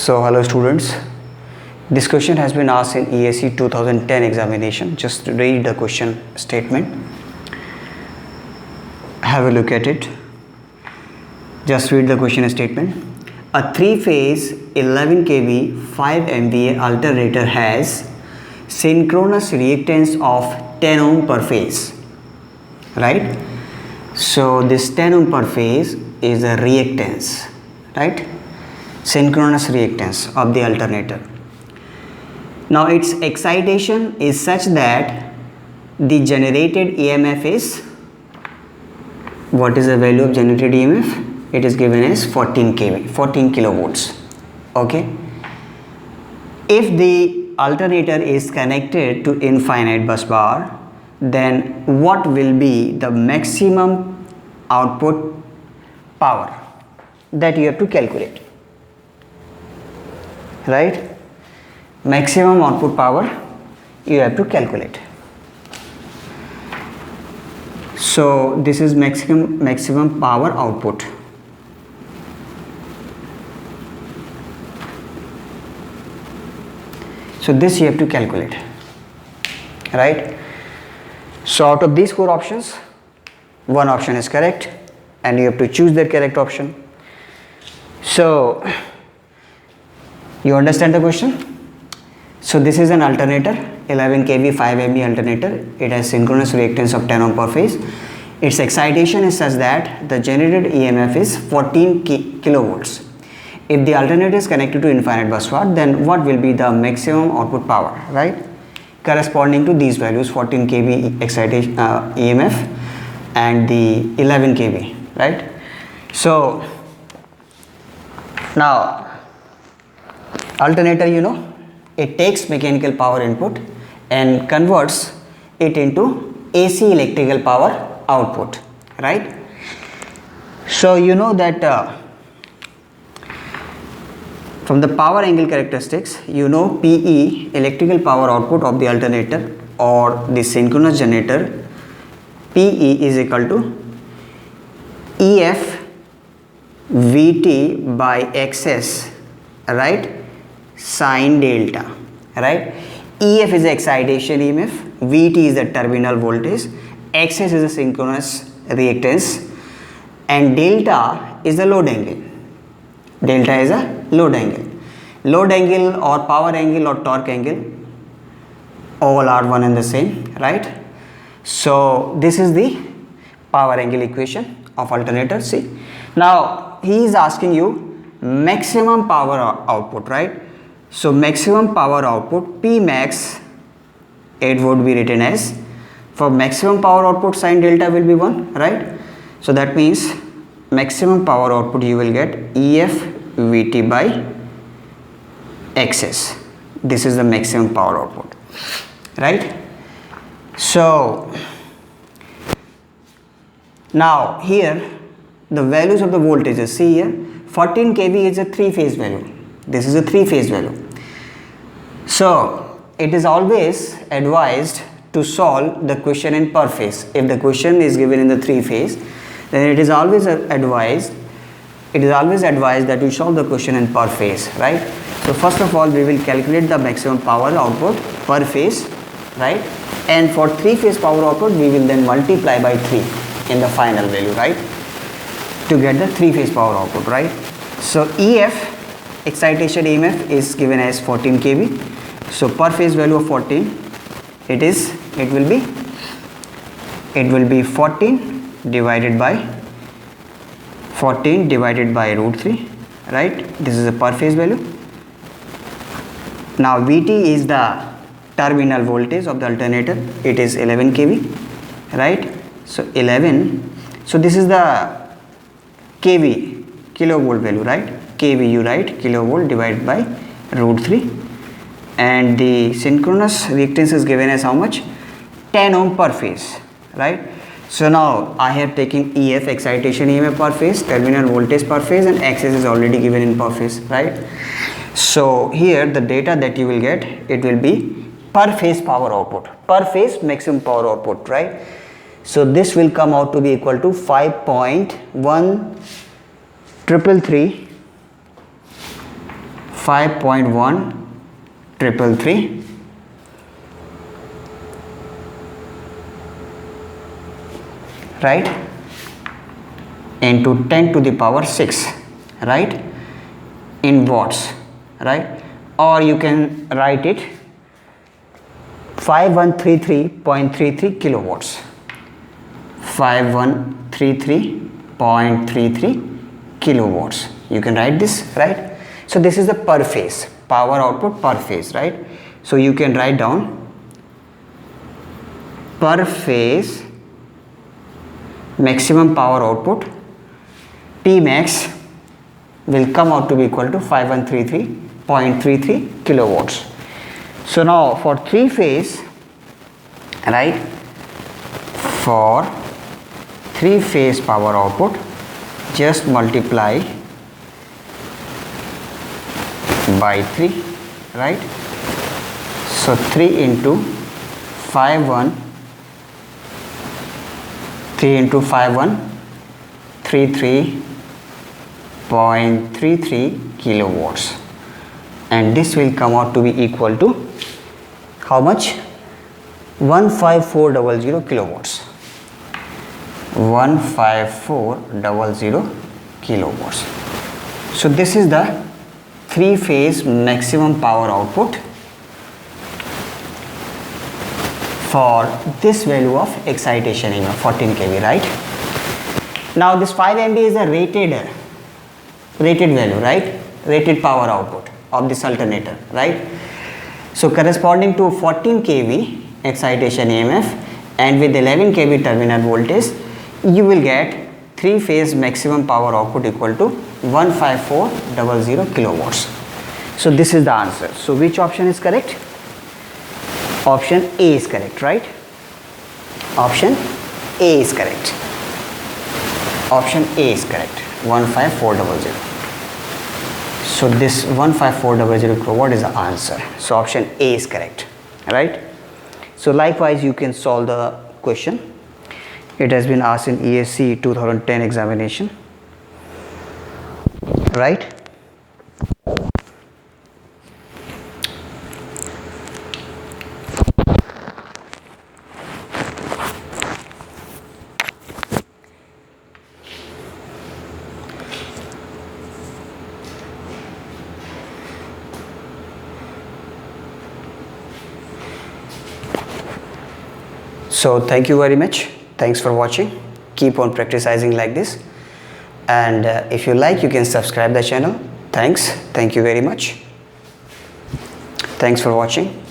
So hello students, this question has been asked in ESE 2010 examination. Just read the question statement, have a look at it. Just read the question statement. A 3-phase 11 kV 5 MVA alternator has synchronous reactance of 10 ohm per phase, right? So this 10 ohm per phase is a reactance, right? Synchronous reactance of the alternator. Now its excitation is such that the generated EMF is, what is the value of generated EMF? It is given as 14 kV, 14 kilovolts. Okay. If the alternator is connected to infinite bus bar, then what will be the maximum output power that you have to calculate? Right? Maximum output power you have to calculate. So this is maximum power output. So this you have to calculate, right? So out of these 4 options, one option is correct and you have to choose the correct option. So you understand the question? So this is an alternator, 11 kV 5 MV alternator. It has synchronous reactance of 10 ohm per phase. Its excitation is such that the generated EMF is 14 kilovolts. If the alternator is connected to infinite bus bar, then what will be the maximum output power, right? Corresponding to these values, 14 kV excitation EMF and the 11 kV, right? So now alternator, you know, it takes mechanical power input and converts it into AC electrical power output, right? So you know that from the power angle characteristics, you know PE, electrical power output of the alternator or the synchronous generator, PE is equal to EF VT by XS, right? Sine delta, right? EF is the excitation EMF, VT is the terminal voltage, XS is the synchronous reactance, and delta is the load angle. Delta is a load angle. Load angle or power angle or torque angle, all are one and the same, right? So this is the power angle equation of alternator. See, now he is asking you maximum power output, right? So maximum power output, P max, it would be written as, for maximum power output sine delta will be 1, right? So that means maximum power output you will get EF VT by XS. This is the maximum power output, right? So now here the values of the voltages, see here 14 kV is a 3-phase value. This is a 3-phase value. So it is always advised to solve the question in per phase. If the question is given in the 3-phase, then it is always advised that you solve the question in per phase, right? So first of all, we will calculate the maximum power output per phase, right? And for 3-phase power output, we will then multiply by 3 in the final value, right? To get the 3-phase power output, right? So EF, excitation EMF, is given as 14 kV. So per phase value of 14, it will be 14 divided by root 3, right? This is a per phase value. Now VT is the terminal voltage of the alternator. It is 11 kV, right? So 11. So this is the kV, kilovolt value, right? kV you write kilovolt divided by root 3, and the synchronous reactance is given as how much? 10 ohm per phase, right? So now I have taken EF, excitation EMF per phase, terminal voltage per phase, and XS is already given in per phase, right? So here the data that you will get, it will be per phase power output, per phase maximum power output, right? So this will come out to be equal to 5.1333 5.1333, right, into 10 to the power 6, right, in watts, right, or you can write it 5133.33 kilowatts, 5133.33 kilowatts. You can write this, right? So this is the per phase, power output per phase, right? So you can write down per phase maximum power output P max will come out to be equal to 5133.33 kilowatts. So now for 3 phase, right, for 3 phase power output, just multiply by 3, right? So 3 into 33.33 kilowatts, and this will come out to be equal to how much? 15400 kilowatts. 15400 kilowatts. So this is the 3 phase maximum power output for this value of excitation in 14 kV, right? Now this 5 MVA is a rated value, right? Rated power output of this alternator, right? So corresponding to 14 kV excitation EMF and with 11 kV terminal voltage, you will get 3 phase maximum power output equal to 15400 kilowatts. So this is the answer. So which option is correct? Option A is correct, right? Option A is correct. Option A is correct, 15400. So this 15400 kilowatt is the answer. So option A is correct, right? So likewise you can solve the question. It has been asked in ESC 2010 examination, right? So thank you very much. Thanks for watching. Keep on practicing like this, and if you like, you can subscribe the channel. Thank you very much. Thanks for watching.